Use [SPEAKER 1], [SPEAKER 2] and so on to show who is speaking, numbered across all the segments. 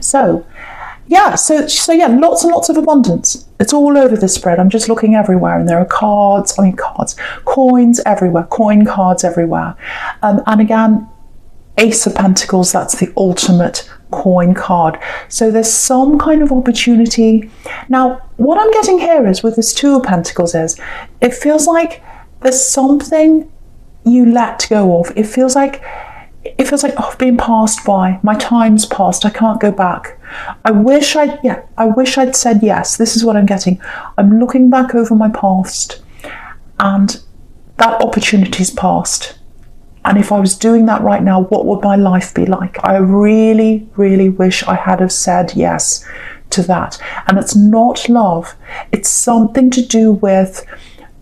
[SPEAKER 1] So, yeah, so yeah, lots and lots of abundance. It's all over the spread. I'm just looking everywhere, and there are coins everywhere, coin cards everywhere. And again, Ace of Pentacles, that's the ultimate coin card. So there's some kind of opportunity. Now, what I'm getting here is with this Two of Pentacles is, it feels like there's something you let go of. It feels like, oh, I've been passed by. My time's passed. I can't go back. I wish I'd said yes. This is what I'm getting. I'm looking back over my past, and that opportunity's passed. And if I was doing that right now, what would my life be like? I really, really wish I had have said yes to that. And it's not love. It's something to do with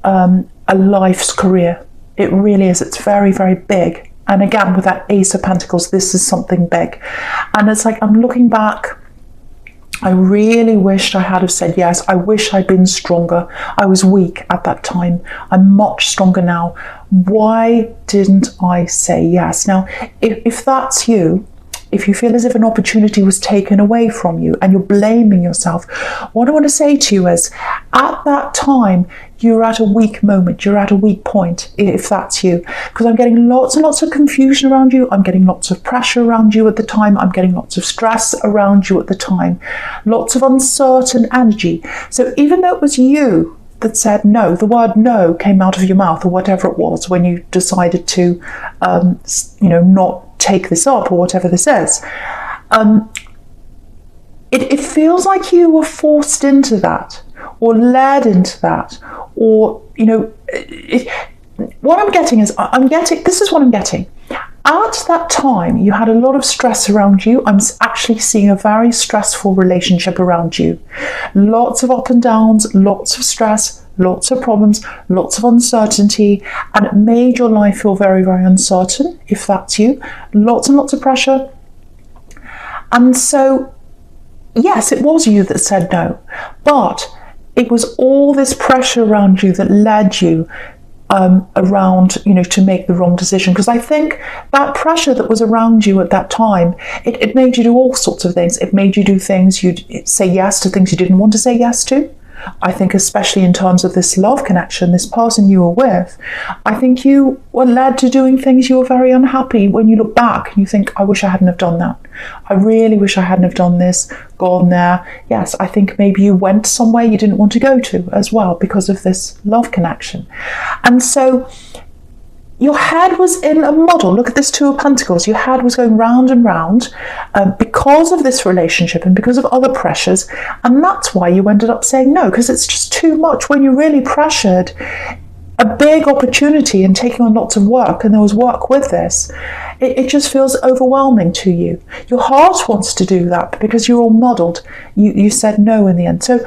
[SPEAKER 1] a life's career. It really is. It's very, very big. And again, with that Ace of Pentacles, this is something big. And it's like, I'm looking back. I really wished I had have said yes. I wish I'd been stronger. I was weak at that time. I'm much stronger now. Why didn't I say yes? Now, if that's you, if you feel as if an opportunity was taken away from you and you're blaming yourself, what I want to say to you is, at that time, you're at a weak moment, you're at a weak point, if that's you. Because I'm getting lots and lots of confusion around you, I'm getting lots of pressure around you at the time, I'm getting lots of stress around you at the time, lots of uncertain energy. So even though it was you that said no, the word no came out of your mouth, or whatever it was, when you decided to, not take this up, or whatever this is, it feels like you were forced into that, or led into that, or, what I'm getting is, this is what I'm getting. At that time, you had a lot of stress around you. I'm actually seeing a very stressful relationship around you. Lots of up and downs, lots of stress, lots of problems, lots of uncertainty, and it made your life feel very, very uncertain, if that's you. Lots and lots of pressure. And so, yes, it was you that said no, but it was all this pressure around you that led you around, to make the wrong decision. Because I think that pressure that was around you at that time, it made you do all sorts of things. It made you do things, you'd say yes to things you didn't want to say yes to. I think especially in terms of this love connection, this person you were with, I think you were led to doing things you were very unhappy when you look back and you think, I wish I hadn't have done that. I really wish I hadn't have done this, gone there. Yes, I think maybe you went somewhere you didn't want to go to as well because of this love connection. And so your head was in a muddle. Look at this Two of Pentacles. Your head was going round and round because of this relationship and because of other pressures. And that's why you ended up saying no, because it's just too much when you're really pressured. A big opportunity and taking on lots of work, and there was work with this. It just feels overwhelming to you. Your heart wants to do that, but because you're all muddled, you said no in the end. So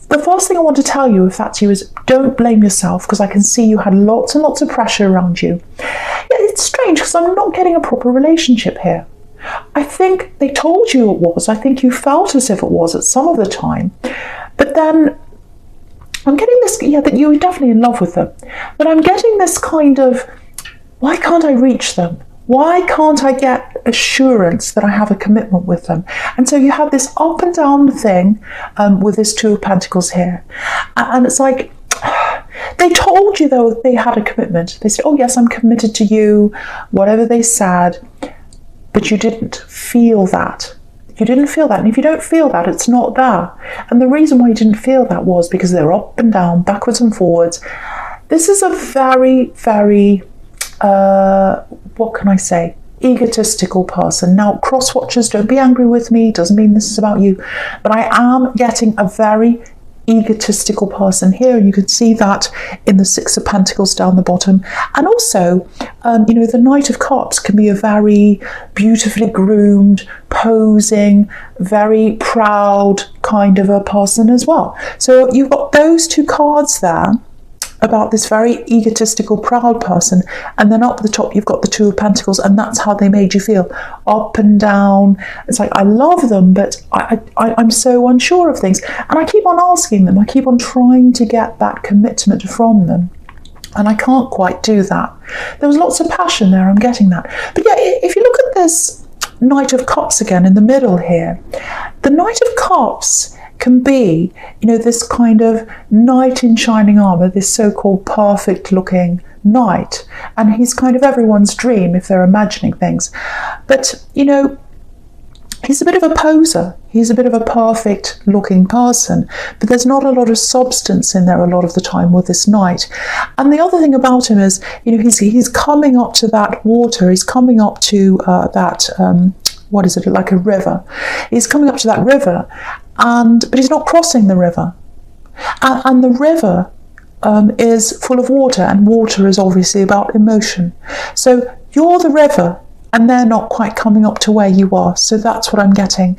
[SPEAKER 1] the first thing I want to tell you, if that's you, is don't blame yourself, because I can see you had lots and lots of pressure around you. Yeah, it's strange because I'm not getting a proper relationship here. I think they told you it was. I think you felt as if it was at some of the time. But then I'm getting this, that you were definitely in love with them. But I'm getting this kind of, why can't I reach them? Why can't I get assurance that I have a commitment with them? And so you have this up and down thing with this Two of Pentacles here. And it's like, they told you though they had a commitment. They said, oh yes, I'm committed to you, whatever they said, but you didn't feel that. You didn't feel that. And if you don't feel that, it's not there. And the reason why you didn't feel that was because they're up and down, backwards and forwards. This is a very, very, what can I say, egotistical person. Now, cross watchers, don't be angry with me, doesn't mean this is about you, but I am getting a very egotistical person here, and you can see that in the Six of Pentacles down the bottom. And also, the Knight of Cups can be a very beautifully groomed, posing, very proud kind of a person as well. So you've got those two cards there about this very egotistical, proud person, and then up the top you've got the Two of Pentacles, and that's how they made you feel, up and down. It's like, I love them, but I'm so unsure of things, and I keep on asking them, I keep on trying to get that commitment from them, and I can't quite do that. There was lots of passion there, I'm getting that. But yeah, if you look at this Knight of Cups again in the middle here, The Knight of Cups can be, this kind of knight in shining armour, this so-called perfect looking knight, and he's kind of everyone's dream if they're imagining things. But, he's a bit of a poser. He's a bit of a perfect looking person, but there's not a lot of substance in there a lot of the time with this knight. And the other thing about him is, he's coming up to that water. He's coming up to what is it, like a river. He's coming up to that river, but he's not crossing the river. And the river is full of water, and water is obviously about emotion. So you're the river, and they're not quite coming up to where you are. So that's what I'm getting.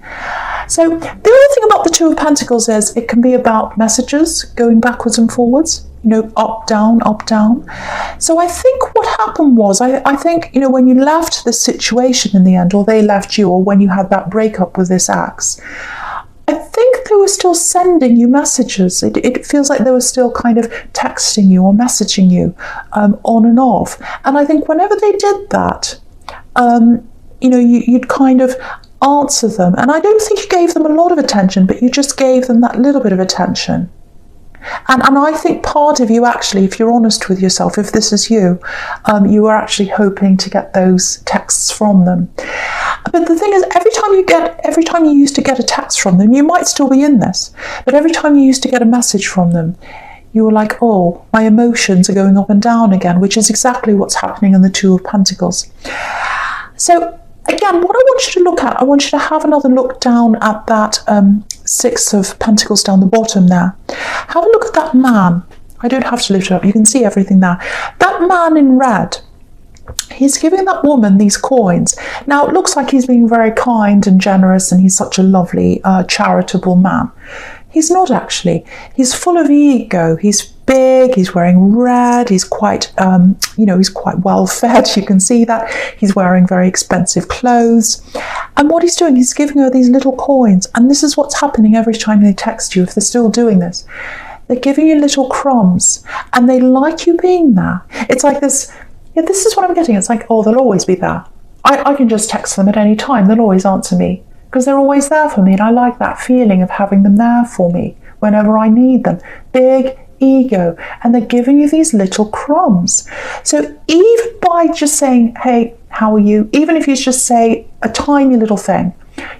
[SPEAKER 1] So the other thing about the Two of Pentacles is it can be about messages going backwards and forwards, up, down, up, down. So I think what happened was, I think, when you left the situation in the end, or they left you, or when you had that breakup with this ex, I think they were still sending you messages. It feels like they were still kind of texting you or messaging you on and off. And I think whenever they did that, you'd kind of answer them. And I don't think you gave them a lot of attention, but you just gave them that little bit of attention. And I think part of you actually, if you're honest with yourself, if this is you, you are actually hoping to get those texts from them. But the thing is, every time you used to get a text from them, you might still be in this, but every time you used to get a message from them, you were like, oh, my emotions are going up and down again, which is exactly what's happening in the Two of Pentacles. So again, what I want you to look at, I want you to have another look down at that Six of Pentacles down the bottom there. Have a look at that man. I don't have to lift it up. You can see everything there. That man in red, he's giving that woman these coins. Now, it looks like he's being very kind and generous, and he's such a lovely, charitable man. He's not actually. He's full of ego. He's big, he's wearing red, he's quite, he's quite well fed. You can see that. He's wearing very expensive clothes. And what he's doing, he's giving her these little coins. And this is what's happening every time they text you, if they're still doing this. They're giving you little crumbs, and they like you being there. It's like this, this is what I'm getting. It's like, oh, they'll always be there. I can just text them at any time. They'll always answer me, because they're always there for me. And I like that feeling of having them there for me whenever I need them. Big ego. And they're giving you these little crumbs. So even by just saying, hey, how are you? Even if you just say a tiny little thing,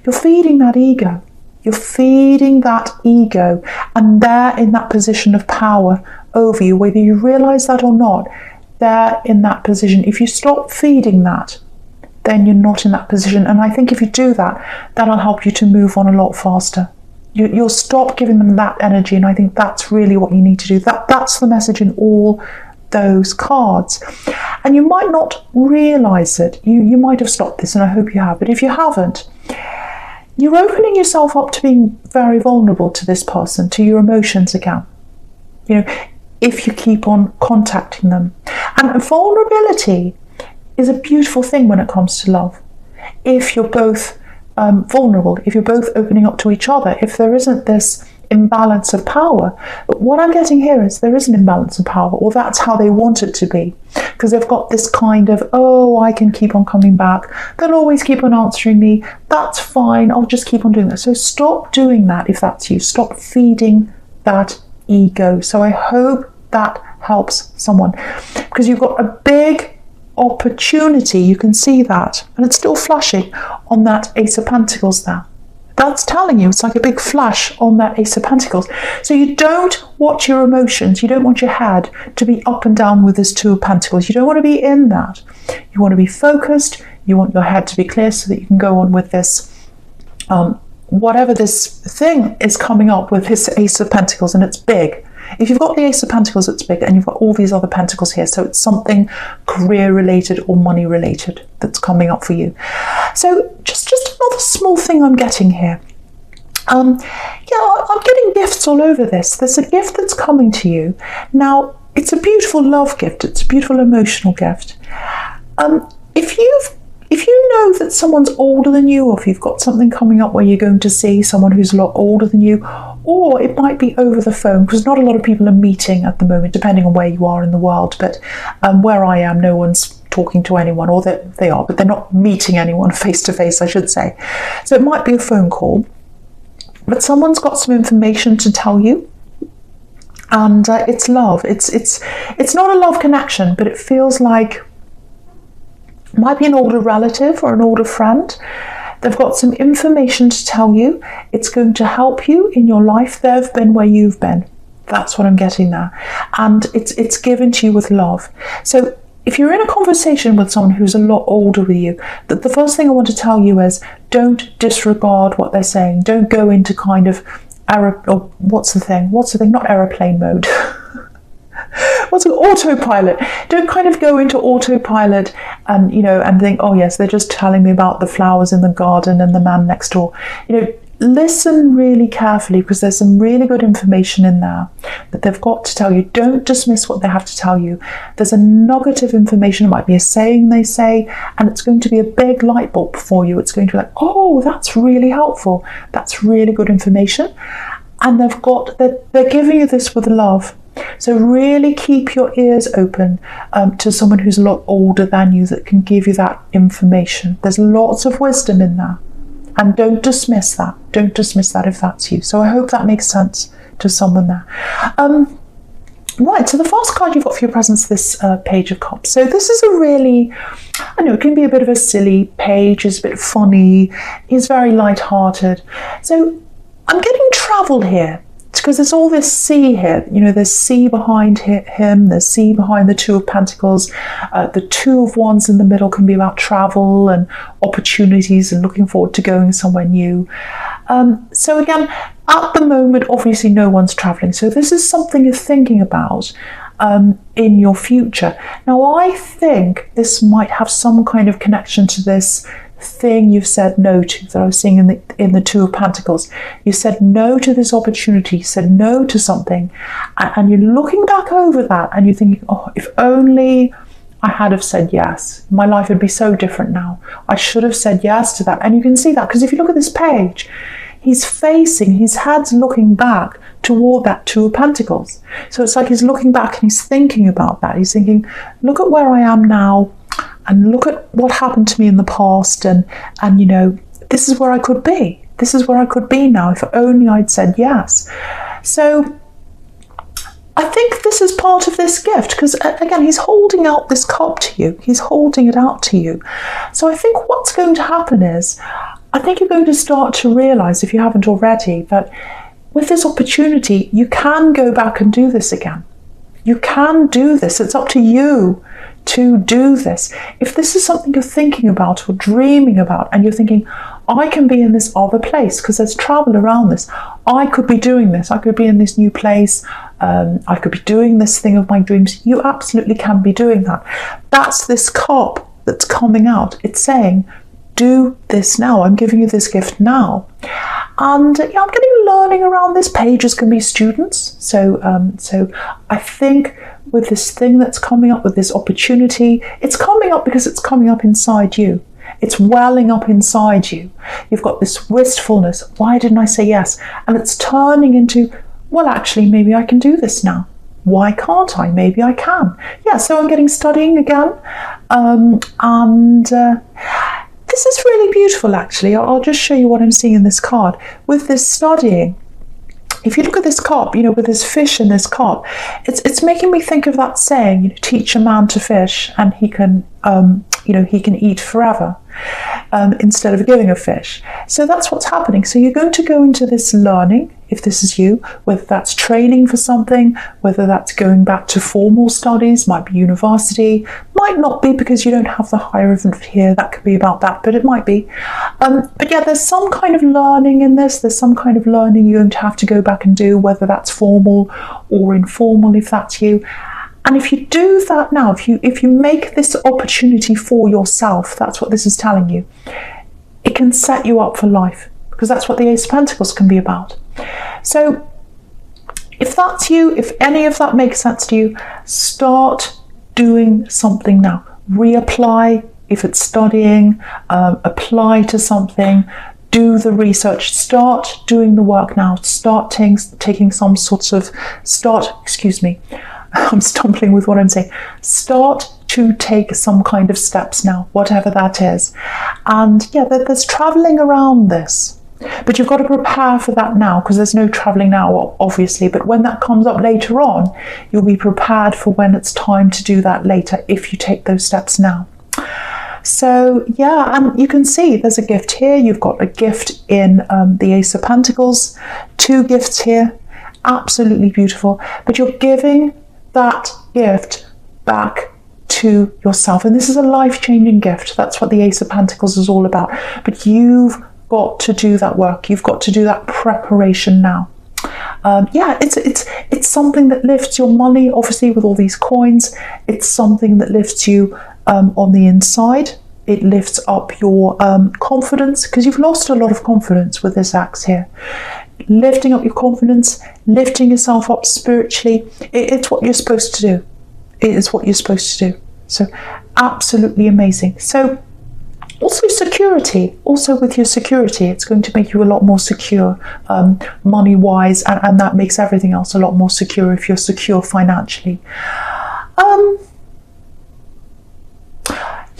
[SPEAKER 1] you're feeding that ego. You're feeding that ego. And they're in that position of power over you, whether you realize that or not. They're in that position. If you stop feeding that, then you're not in that position. And I think if you do that, that'll help you to move on a lot faster. You'll stop giving them that energy, and I think that's really what you need to do. That's the message in all those cards. And you might not realise it. You might have stopped this, and I hope you have. But if you haven't, you're opening yourself up to being very vulnerable to this person, to your emotions again. If you keep on contacting them. And vulnerability is a beautiful thing when it comes to love. If you're both vulnerable, if you're both opening up to each other, if there isn't this imbalance of power. But what I'm getting here is there is an imbalance of power, or that's how they want it to be, because they've got this kind of, oh, I can keep on coming back, they'll always keep on answering me, that's fine, I'll just keep on doing that. So stop doing that if that's you. Stop feeding that ego. So I hope that helps someone, because you've got a big opportunity, you can see that, and it's still flashing on that Ace of Pentacles there. That's telling you, it's like a big flash on that Ace of Pentacles. So you don't watch your emotions, you don't want your head to be up and down with this Two of Pentacles. You don't want to be in that. You want to be focused, you want your head to be clear so that you can go on with this, whatever this thing is coming up with his Ace of Pentacles, and it's big. If you've got the Ace of Pentacles, it's big, and you've got all these other pentacles here, so it's something career-related or money-related that's coming up for you. So just another small thing I'm getting here. I'm getting gifts all over this. There's a gift that's coming to you. Now, it's a beautiful love gift. It's a beautiful emotional gift. If you know that someone's older than you, or if you've got something coming up where you're going to see someone who's a lot older than you, or it might be over the phone, because not a lot of people are meeting at the moment, depending on where you are in the world. But where I am, no one's talking to anyone, or they are, but they're not meeting anyone face to face, I should say. So it might be a phone call. but someone's got some information to tell you. And it's love. It's not a love connection, but it feels like it might be an older relative or an older friend. They've got some information to tell you. It's going to help you in your life. They've been where you've been. That's what I'm getting there. And it's given to you with love. So if you're in a conversation with someone who's a lot older with you, the first thing I want to tell you is don't disregard what they're saying. Don't go into kind of what's the thing? Not aeroplane mode. What's it? Autopilot. Don't kind of go into autopilot and, and think, oh yes, they're just telling me about the flowers in the garden and the man next door. Listen really carefully, because there's some really good information in there that they've got to tell you. Don't dismiss what they have to tell you. There's a nugget of information. It might be a saying they say, and it's going to be a big light bulb for you. It's going to be like, oh, that's really helpful. That's really good information. And they're giving you this with love. So really keep your ears open to someone who's a lot older than you that can give you that information. There's lots of wisdom in there. And don't dismiss that. Don't dismiss that if that's you. So I hope that makes sense to someone there. Right, so the first card you've got for your presence, this Page of Cups. So this is a really, I know it can be a bit of a silly page. It's a bit funny. It's very light-hearted. So I'm getting travel here, because there's all this sea here. There's sea behind him, there's sea behind the Two of Pentacles. The Two of Wands in the middle can be about travel and opportunities and looking forward to going somewhere new. So again, at the moment, obviously no one's traveling. So this is something you're thinking about in your future. Now, I think this might have some kind of connection to this thing you've said no to that I was seeing in the Two of Pentacles. You said no to this opportunity, you said no to something, and you're looking back over that and you're thinking, oh, if only I had have said yes, my life would be so different now. I should have said yes to that. And you can see that because if you look at this page, his head's looking back toward that Two of Pentacles. So it's like he's looking back and he's thinking about that. He's thinking, look at where I am now, and look at what happened to me in the past, and this is where I could be. This is where I could be now if only I'd said yes. So I think this is part of this gift, because again, he's holding out this cup to you. He's holding it out to you. So I think what's going to happen is, I think you're going to start to realise, if you haven't already, that with this opportunity, you can go back and do this again. You can do this. It's up to you to do this. If this is something you're thinking about or dreaming about, and you're thinking, I can be in this other place because there's travel around this. I could be doing this. I could be in this new place. I could be doing this thing of my dreams. You absolutely can be doing that. That's this cup that's coming out. It's saying, do this now. I'm giving you this gift now. And I'm getting learning around this. Pages can be students. So I think with this thing that's coming up, with this opportunity, it's coming up because it's coming up inside you. It's welling up inside you. You've got this wistfulness. Why didn't I say yes? And it's turning into, well, actually, maybe I can do this now. Why can't I? Maybe I can. Yeah, so I'm getting studying again. This is really beautiful, actually. I'll just show you what I'm seeing in this card. With this studying, if you look at this cup, with this fish in this cup, it's making me think of that saying, teach a man to fish and he can, he can eat forever, instead of giving a fish. So that's what's happening. So you're going to go into this learning, if this is you, whether that's training for something, whether that's going back to formal studies, might be university, might not be because you don't have the hierophant here, that could be about that, but it might be. But yeah, there's some kind of learning in this. There's some kind of learning you're going to have to go back and do, whether that's formal or informal, if that's you. And if you do that now, if you make this opportunity for yourself, that's what this is telling you, it can set you up for life, because that's what the Ace of Pentacles can be about. So if that's you, if any of that makes sense to you, start doing something now. Reapply if it's studying, apply to something, do the research, start doing the work now, start taking some sorts of, I'm stumbling with what I'm saying. Start to take some kind of steps now, whatever that is. And yeah, there's traveling around this. But you've got to prepare for that now, because there's no traveling now, obviously. But when that comes up later on, you'll be prepared for when it's time to do that later, if you take those steps now. So yeah, and you can see there's a gift here. You've got a gift in the Ace of Pentacles, 2 gifts here, absolutely beautiful. But you're giving that gift back to yourself, and this is a life-changing gift. That's what the Ace of Pentacles is all about. But you've got to do that work. You've got to do that preparation now. Yeah, it's something that lifts your money, obviously, with all these coins. It's something that lifts you on the inside. It lifts up your confidence, because you've lost a lot of confidence with this axe here. Lifting up your confidence, lifting yourself up spiritually. It's what you're supposed to do. It is what you're supposed to do. So absolutely amazing. So also security, also with your security, it's going to make you a lot more secure money-wise, and that makes everything else a lot more secure if you're secure financially.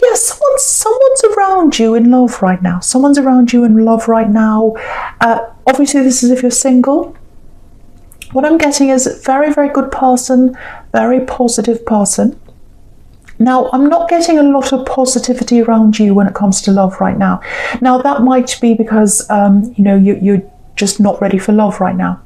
[SPEAKER 1] Yeah, someone's around you in love right now. Someone's around you in love right now. Obviously, this is if you're single. What I'm getting is a very, very good person, very positive person. Now, I'm not getting a lot of positivity around you when it comes to love right now. Now, that might be because, you're just not ready for love right now.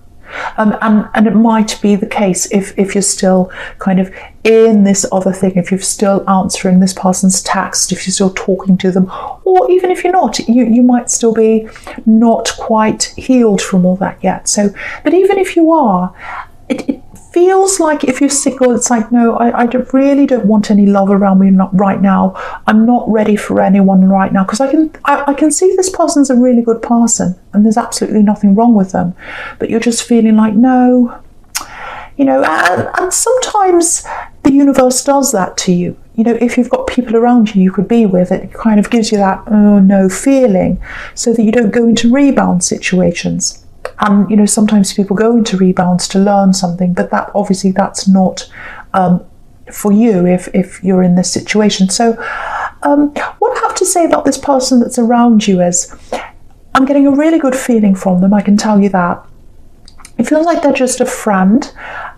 [SPEAKER 1] And it might be the case if you're still kind of in this other thing, if you're still answering this person's text, if you're still talking to them, or even if you're not, you might still be not quite healed from all that yet. So, but even if you are, it feels like if you're single, it's like, no, I really don't want any love around me right now. I'm not ready for anyone right now, because I can see this person's a really good person and there's absolutely nothing wrong with them, but you're just feeling like, no, and sometimes the universe does that to you. If you've got people around you could be with, it kind of gives you that oh no feeling, so that you don't go into rebound situations. And sometimes people go into rebounds to learn something, but that's not for you if you're in this situation. So what I have to say about this person that's around you is, I'm getting a really good feeling from them, I can tell you that. It feels like they're just a friend,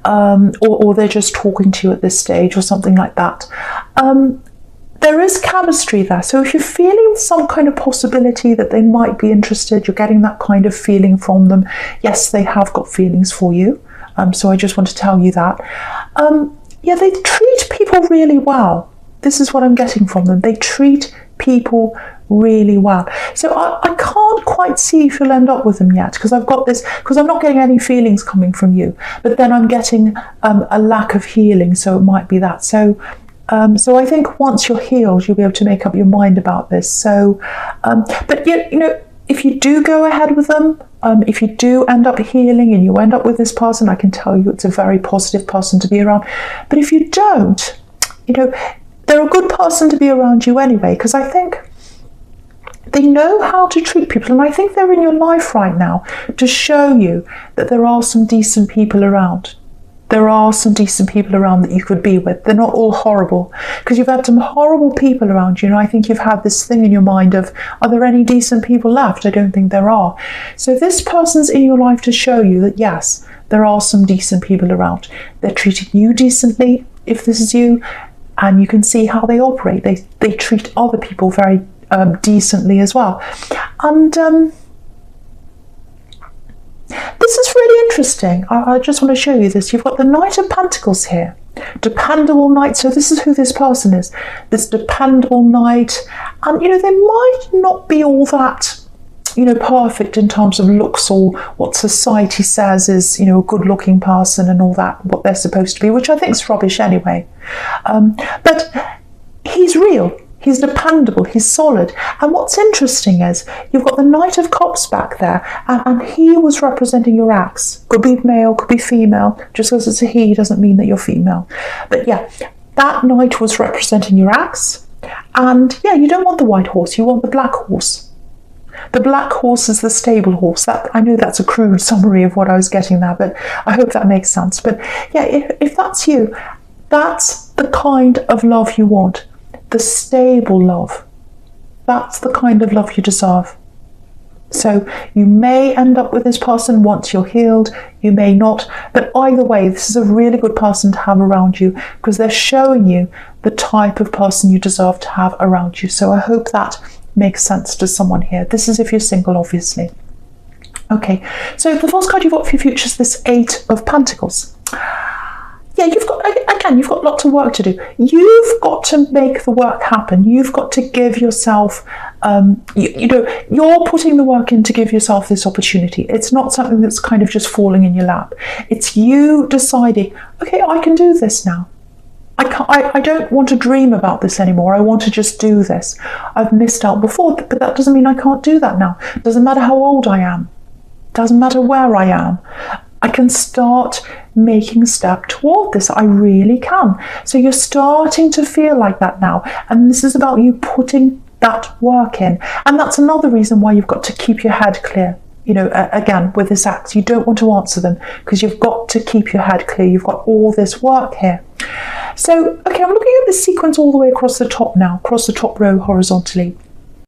[SPEAKER 1] or they're just talking to you at this stage, or something like that. There is chemistry there. So if you're feeling some kind of possibility that they might be interested, you're getting that kind of feeling from them. Yes, they have got feelings for you. So I just want to tell you that. Yeah, they treat people really well. This is what I'm getting from them. They treat people really well. So I can't quite see if you'll end up with them yet, because I've got this, because I'm not getting any feelings coming from you, but then I'm getting a lack of healing, so it might be that. So I think once you're healed, you'll be able to make up your mind about this. So, but if you do go ahead with them, if you do end up healing and you end up with this person, I can tell you it's a very positive person to be around. But if you don't, they're a good person to be around you anyway, because I think they know how to treat people, and I think they're in your life right now to show you that there are some decent people around. There are some decent people around that you could be with. They're not all horrible, because you've had some horrible people around you, and I think you've had this thing in your mind of, are there any decent people left? I don't think there are. So this person's in your life to show you that yes, there are some decent people around. They're treating you decently, if this is you, and you can see how they operate. They treat other people very decently as well. And this is really interesting. I just want to show you this. You've got the Knight of Pentacles here. Dependable Knight. So this is who this person is. This dependable Knight. And, they might not be all that, perfect in terms of looks, or what society says is, a good looking person and all that, what they're supposed to be, which I think is rubbish anyway. But he's real. He's dependable, he's solid. And what's interesting is you've got the Knight of Cups back there, and he was representing your axe. Could be male, could be female. Just because it's a he doesn't mean that you're female. But yeah, that Knight was representing your axe. And yeah, you don't want the white horse, you want the black horse. The black horse is the stable horse. I know that's a crude summary of what I was getting there, but I hope that makes sense. But yeah, if that's you, that's the kind of love you want. The stable love. That's the kind of love you deserve. So you may end up with this person once you're healed, you may not, but either way, this is a really good person to have around you because they're showing you the type of person you deserve to have around you. So I hope that makes sense to someone here. This is if you're single, obviously. Okay, so the first card you've got for your future is this Eight of Pentacles. Yeah, you've got lots of work to do. You've got to make the work happen. You've got to give yourself, you're putting the work in to give yourself this opportunity. It's not something that's kind of just falling in your lap. It's you deciding, okay, I can do this now. I don't want to dream about this anymore. I want to just do this. I've missed out before, but that doesn't mean I can't do that now. It doesn't matter how old I am. It doesn't matter where I am. I can start making a step toward this. I really can. So you're starting to feel like that now. And this is about you putting that work in. And that's another reason why you've got to keep your head clear. Again, with this axe, you don't want to answer them because you've got to keep your head clear. You've got all this work here. So, okay, I'm looking at the sequence all the way across the top now, across the top row horizontally.